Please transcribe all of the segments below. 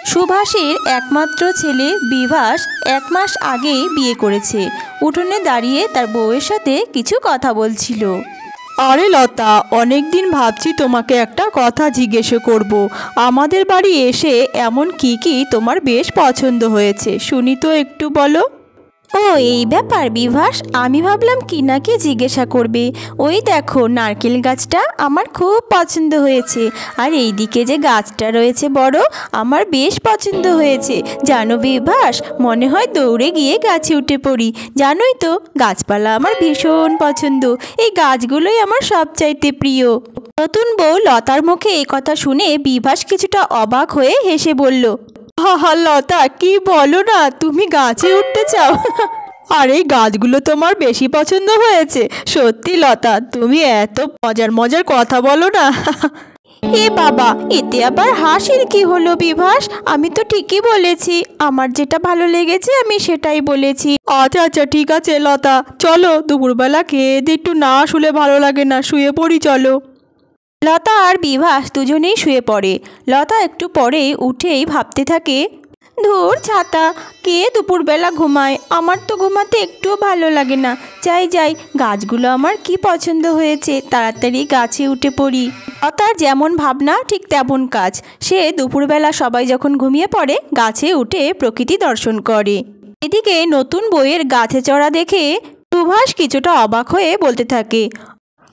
সুভাষের একমাত্র ছেলে বিভাস 1 মাস আগেই বিয়ে করেছে। উঠোনে দাঁড়িয়ে তার বউয়ের সাথে কিছু কথা বলছিল। আরে লতা, অনেক দিন ভাবছি তোমাকে একটা কথা জিজ্ঞেস করব। আমাদের বাড়ি এসে এমন কি কি তোমার বেশ পছন্দ হয়েছে শুনি তো, একটু বলো। ও এই ব্যাপার বিভাস, আমি ভাবলাম কি না কি জিজ্ঞাসা করবে। ওই দেখো নারকেল গাছটা আমার খুব পছন্দ হয়েছে, আর এই দিকে যে গাছটা রয়েছে বড়, আমার বেশ পছন্দ হয়েছে। জানো বিভাস, মনে হয় দৌড়ে গিয়ে গাছে উঠে পড়ি। জানোই তো গাছপালা আমার ভীষণ পছন্দ, এই গাছগুলোই আমার সবচাইতে প্রিয়। নতুন বউ লতার মুখে এই কথা শুনে বিভাস কিছুটা অবাক হয়ে হেসে বলল, হা লতা, কি বলো না, তুমি গাছে উঠতে চাও? আর এই গাছগুলো তোমার বেশি পছন্দ হয়েছে? সত্যি লতা, তুমি এত মজার মজার কথা বলো না। এ বাবা, এতে আবার হাসির কি হলো বিভাস? আমি তো ঠিকই বলেছি, আমার যেটা ভালো লেগেছে আমি সেটাই বলেছি। আচ্ছা আচ্ছা ঠিক আছে লতা, চলো দুপুরবেলা খেয়ে দিয়ে একটু না শুলে ভালো লাগে না, শুয়ে পড়ি চলো। লতা আর বিভাস দুজনেই শুয়ে পড়ে। লতা একটু পরে উঠেই ভাবতে থাকে, ধুর ছাতা, কে দুপুরবেলা ঘুমায়? আমার তো ঘুমাতে একটুও ভালো লাগে না। যাই যাই, গাছগুলো আমার কি পছন্দ হয়েছে, তাড়াতাড়ি গাছে উঠে পড়ি। লতার যেমন ভাবনা ঠিক তেমন কাজ। সে দুপুরবেলা সবাই যখন ঘুমিয়ে পড়ে গাছে উঠে প্রকৃতি দর্শন করে। এদিকে নতুন বউয়ের গাছে চড়া দেখে সুভাষ কিছুটা অবাক হয়ে বলতে থাকে,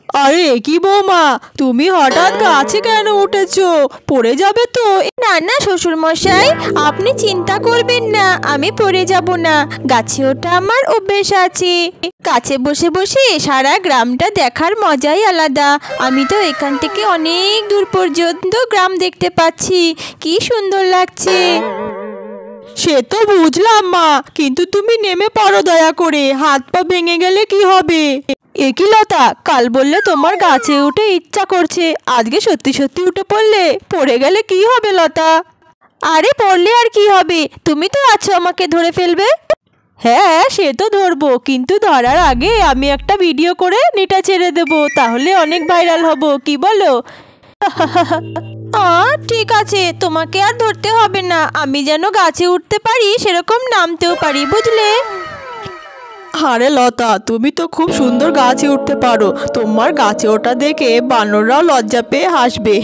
আরে কি বৌমা, তুমি হঠাৎ গাছে কেন উঠেছো? পড়ে যাবে তো। না না শ্বশুর মশাই, আপনি চিন্তা করবেন না, আমি পড়ে যাব না। গাছে ওঠা আমার অভ্যেস আছে। গাছে বসে বসে সারা গ্রামটা দেখার মজাই আলাদা। আমি তো এখান থেকে অনেক দূর পর্যন্ত গ্রাম দেখতে পাচ্ছি, কি সুন্দর লাগছে। সে তো বুঝলাম মা, কিন্তু তুমি নেমে পড়ো দয়া করে, হাত পা ভেঙে গেলে কি হবে? একই লতা, কাল বললে তোমার গাছে উঠে ইচ্ছা করছে, আজকে সত্যি সত্যি উঠে পড়ে গেলে কি হবে লতা? আরে পড়লে আর কি হবে, তুমি তো আছো, আমাকে ধরে ফেলবে। হ্যাঁ সে তো ধরবো, কিন্তু ধরার আগে আমি একটা ভিডিও করে নেটে ছেড়ে দেবো, তাহলে অনেক ভাইরাল হব, কি বলো? ঠিক আছে, তোমাকে আর ধরতে হবে না, আমি যেন গাছে উঠতে পারি সেরকম নামতেও পারি, বুঝলে? আরে লতা, তুমি তো খুব সুন্দর গাছে উঠতে পারো, তোমার গাছে ওঠা দেখে বানররাও লজ্জা পেয়ে হাসবে।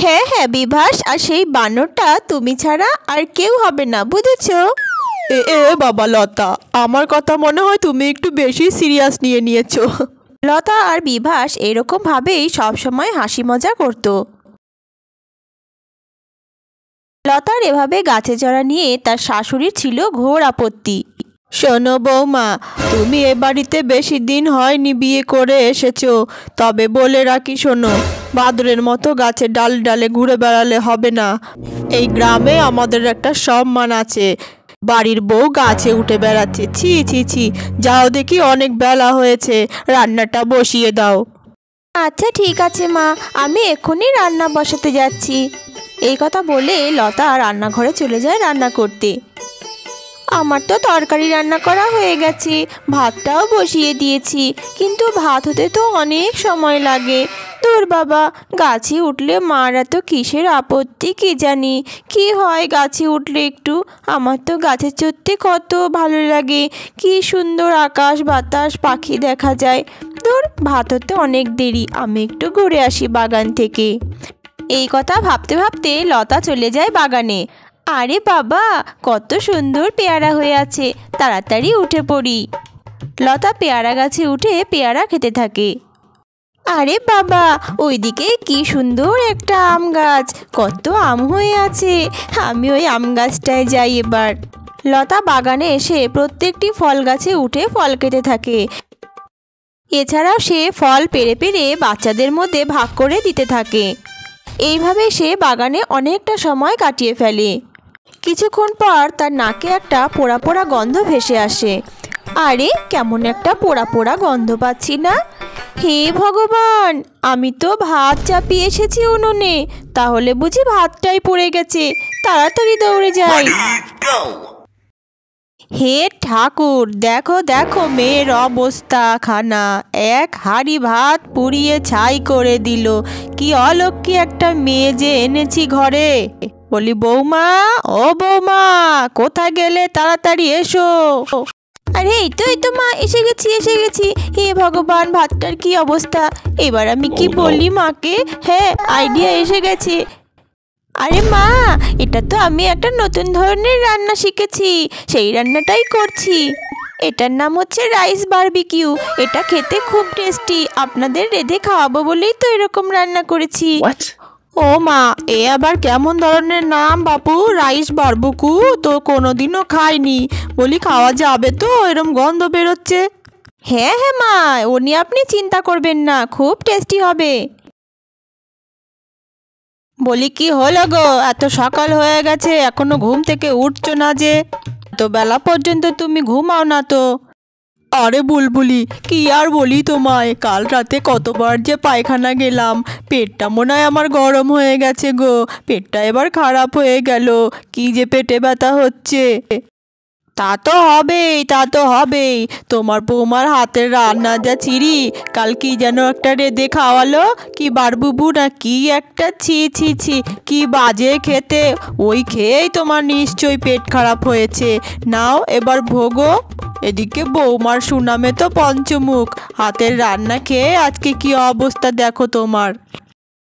হ্যাঁ হ্যাঁ বিভাস, আর সেই বানরটা তুমি ছাড়া আর কেউ হবে না, বুঝেছো? এ বাবা লতা, আমার কথা মনে হয় তুমি একটু বেশি সিরিয়াস নিয়েছো। লতা আর বিভাস এরকম ভাবেই সবসময় হাসি মজা করত। লতার এভাবে গাছে চড়া নিয়ে তার শাশুড়ির ছিল ঘোর আপত্তি। শোনো বৌমা, তুমি এ বাড়িতে বেশি দিন হয়নি বিয়ে করে এসেছো, তবে বলে রাখি শোনো, বাদরের মতো গাছে ডালে ডালে ঘুরে বেড়ালে হবে না। এই গ্রামে আমাদের একটা সম্মান আছে, বাড়ির বউ গাছে উঠে বেড়াচ্ছে, ছি ছি ছি। যাও দেখি, অনেক বেলা হয়েছে, রান্নাটা বসিয়ে দাও। আচ্ছা ঠিক আছে মা, আমি এক্ষুনি রান্না বসাতে যাচ্ছি। এই কথা বলে লতা রান্নাঘরে চলে যায় রান্না করতে। আমার তো তরকারি রান্না করা হয়ে গেছে, ভাতটাও বসিয়ে দিয়েছি, কিন্তু ভাত হতে তো অনেক সময় লাগে। তোর বাবা, গাছে উঠলে মার এত কিসের আপত্তি কি জানি। কি হয় গাছে উঠলে একটু? আমার তো গাছে চড়তে কত ভালো লাগে, কি সুন্দর আকাশ বাতাস পাখি দেখা যায়। তোর ভাত হতে অনেক দেরি, আমি একটু ঘুরে আসি বাগান থেকে। এই কথা ভাবতে ভাবতে লতা চলে যায় বাগানে। আরে বাবা, কত সুন্দর পেয়ারা হয়ে আছে, তাড়াতাড়ি উঠে পড়ি। লতা পেয়ারা গাছে উঠে পেয়ারা খেতে থাকে। আরে বাবা, ওইদিকে কি সুন্দর একটা আম গাছ, কত আম হয়ে আছে, আমি ওই আম গাছটায় যাই এবার। লতা বাগানে এসে প্রত্যেকটি ফল গাছে উঠে ফল খেতে থাকে। এছাড়াও সে ফল পেড়ে পেড়ে বাচ্চাদের মধ্যে ভাগ করে দিতে থাকে। এইভাবে সে বাগানে অনেকটা সময় কাটিয়ে ফেলে। কিছুক্ষণ পর তার নাকে একটা পোড়া পোড়া গন্ধ ভেসে আসে। আরে কেমন একটা পোড়া পোড়া গন্ধ পাচ্ছি না? হে ভগবান, আমি তো ভাত চাপিয়ে এসেছি উনুনে, তাহলে বুঝি ভাতটাই পড়ে গেছে। তাড়াতাড়ি দৌড়ে যাই। হে ঠাকুর, দেখো দেখো মেয়ের অবস্থা খানা, এক হাঁড়ি ভাত পুড়িয়ে ছাই করে দিল। কি অলক্ষী একটা মেয়ে যে এনেছি ঘরে। বলি বৌমা, ও বৌমা, কোথায় গেলে? তাড়াতাড়ি এসো। আরে এই তো মা, এসে গেছি। হে ভগবান, ভাতটার কি অবস্থা! এবার আমি কি বলি মাকে? হ্যাঁ, আইডিয়া এসে গেছে। আরে মা, এটা তো আমি একটা নতুন ধরনের রান্না শিখেছি, সেই রান্নাটাই করছি। এটার নাম হচ্ছে রাইস বারবিকিউ। এটা খেতে খুব টেস্টি। আপনাদের রেঁধে খাওয়াবো বলেই তো এরকম রান্না করেছি। ও মা, এ আবার কেমন ধরনের নাম বাপু? রাইস বারবিকিউ তো কোনোদিনও খাইনি। বলি খাওয়া যাবে তো? এরম গন্ধ বেরোচ্ছে। হ্যাঁ মা, ও নিয়ে আপনি চিন্তা করবেন না, খুব টেস্টি হবে। বলি কি হলো গো, এত সকাল হয়ে গেছে, এখনো ঘুম থেকে উঠছো না যে? তো বেলা পর্যন্ত তুমি ঘুমাও না তো? আরে বুলবুলি, কি আর বলি তোমায়, কাল রাতে কতবার যে পায়খানা গেলাম। পেটটা মনে হয় আমার গরম হয়ে গেছে গো। পেটটা এবার খারাপ হয়ে গেল। কি যে পেটে ব্যথা হচ্ছে। তা তো হবেই। তোমার বৌমার হাতের রান্না যা চিরি, কাল কি যেন একটা রেঁধে খাওয়ালো, কি বারবুবু না কি একটা, ছি ছি ছি, কি বাজে খেতে। ওই খেয়েই তোমার নিশ্চয়ই পেট খারাপ হয়েছে। নাও এবার ভোগো। এদিকে বৌমার সুনামে তো পঞ্চমুখ, হাতের রান্না খেয়ে আজকে কি অবস্থা দেখো তোমার।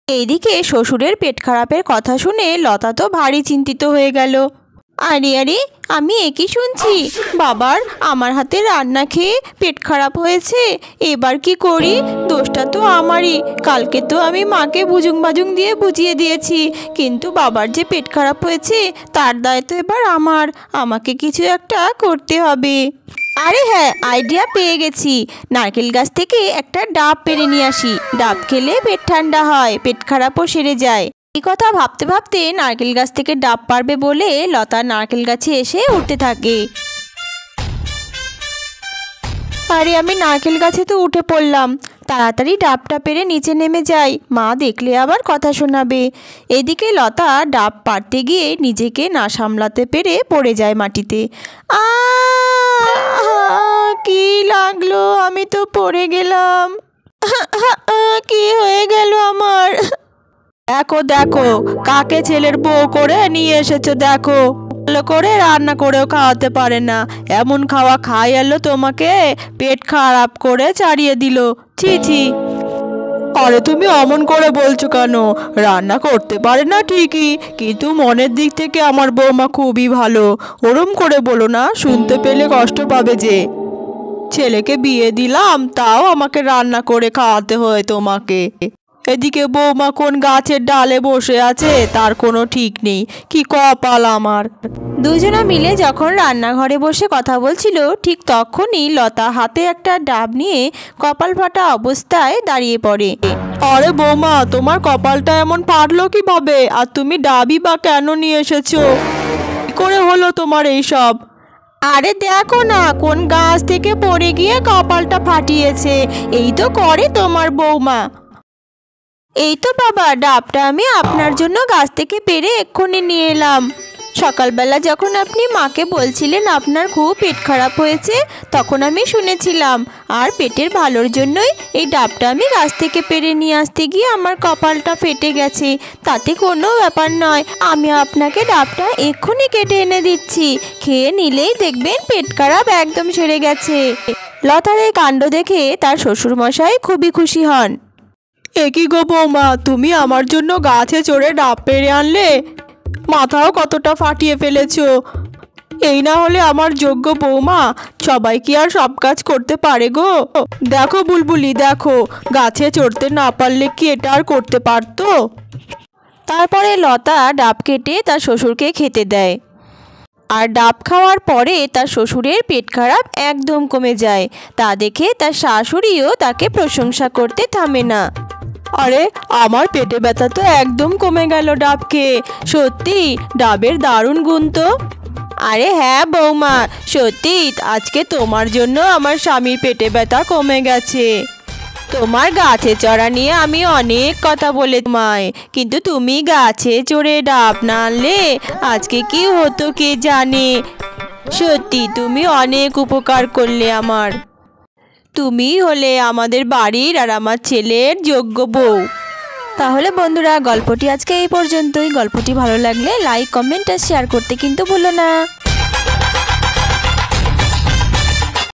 এইদিকে শ্বশুরের পেট খারাপের কথা শুনে লতা তো ভারী চিন্তিত হয়ে গেল। আরে আমি একই শুনছি, বাবার আমার হাতে রান্না খেয়ে পেট খারাপ হয়েছে। এবার কি করি? দোষটা তো আমারই। কালকে তো আমি মাকে বুজুং বাজুং দিয়ে বুঝিয়ে দিয়েছি, কিন্তু বাবার যে পেট খারাপ হয়েছে তার দায় তো এবার আমাকে কিছু একটা করতে হবে। আরে হ্যাঁ, আইডিয়া পেয়ে গেছি। নারকেল গাছ থেকে একটা ডাব পেড়ে নিয়ে আসি। ডাব খেলে পেট ঠান্ডা হয়, পেট খারাপও সেরে যায়। এই কথা ভাবতে ভাবতে নারকেল গাছ থেকে ডাব পারবে বলে লতা নারকেল গাছে এসে উঠতে থাকে। আরে আমি নারকেল গাছে তো উঠে পড়লাম, তাড়াতাড়ি ডাবটা পেরে নিচে নেমে যাই, মা দেখলে আবার কথা শোনাবে। এদিকে লতা ডাব পারতে গিয়ে নিজেকে না সামলাতে পেরে পড়ে যায় মাটিতে। কি লাগলো, আমি তো পড়ে গেলাম। কি হয়ে গেল আমার? দেখো কাকে ছেলের বউ করে নিয়ে এসেছো। দেখো, ভালো করে রান্না করেও খাওয়াতে পারে না, এমন খাওয়া খাই এলো তোমাকে, পেট খারাপ করে ছাড়িয়ে দিল। ছি ছি। আরে তুমি অমন করে বলছো কেন? রান্না করতে পারে না ঠিকই, কিন্তু মনের দিক থেকে আমার বৌমা খুবই ভালো। ওরম করে বলো না, শুনতে পেলে কষ্ট পাবে যে। ছেলেকে বিয়ে দিলাম, তাও আমাকে রান্না করে খাওয়াতে হয় তোমাকে। এদিকে বৌমা কোন গাছের ডালে বসে আছে তার কোনো ঠিক নেই। কি কপাল আমার। দুজনা মিলে যখন রান্নাঘরে বসে কথা বলছিল, ঠিক তখনই লতা হাতে একটা ডাব নিয়ে কপাল ফাটা অবস্থায় দাঁড়িয়ে পড়ে। আরে বৌমা, তোমার কপালটা এমন ফাটলো কিভাবে? আর তুমি ডাবই বা কেন নিয়ে এসেছো? কি করে হলো তোমার এইসব? আরে দেখো না, কোন গাছ থেকে পড়ে গিয়ে কপালটা ফাটিয়েছে। এই তো করে তোমার বৌমা। এই তো বাবা, ডাবটা আমি আপনার জন্য গাছ থেকে পেড়ে এক্ষুনি নিয়ে এলাম। সকালবেলা যখন আপনি মাকে বলছিলেন আপনার খুব পেট খারাপ হয়েছে, তখন আমি শুনেছিলাম। আর পেটের ভালোর জন্যই এই ডাবটা আমি গাছ থেকে পেড়ে নিয়ে আসতে গিয়ে আমার কপালটা ফেটে গেছে। তাতে কোনো ব্যাপার নয়, আমি আপনাকে ডাবটা এক্ষুনি কেটে এনে দিচ্ছি। খেয়ে নিলেই দেখবেন পেট খারাপ একদম সেরে গেছে। লতার এই কাণ্ড দেখে তার শ্বশুরমশাই খুবই খুশি হন। একই গো বৌমা, তুমি আমার জন্য গাছে চড়ে ডাব পেড়ে আনলে, মাথাও কতটা ফাটিয়ে ফেলেছো। এই না হলে আমার যোগ্য বৌমা, সবাই কি আর সব কাজ করতে পারে গো? দেখো বুলবুলি, দেখো, গাছে চড়তে না পারলে কি এটা আর করতে পারতো? তারপরে লতা ডাব কেটে তার শ্বশুরকে খেতে দেয়। আর ডাব খাওয়ার পরে তার শ্বশুরের পেট খারাপ একদম কমে যায়। তা দেখে তার শাশুড়িও তাকে প্রশংসা করতে থামে না। আরে আমার পেটে ব্যথা তো একদম কমে গেল ডাব খেয়ে। সত্যি ডাবের দারুণ গুণ তো। আরে হ্যাঁ বৌমা, সত্যি আজকে তোমার জন্য আমার স্বামীর পেটে ব্যথা কমে গেছে। তোমার গাছে চড়া নিয়ে আমি অনেক কথা বলে তোমায়, কিন্তু তুমি গাছে চড়ে ডাব না আনলে আজকে কি হতো কে জানে। সত্যি তুমি অনেক উপকার করলে আমার। তুমি হলে আমাদের বাড়ির আর আমার ছেলের যোগ্য বউ। তাহলে বন্ধুরা, গল্পটি আজকে এই পর্যন্তই। গল্পটি ভালো লাগলে লাইক, কমেন্ট আর শেয়ার করতে কিন্তু ভুলো না।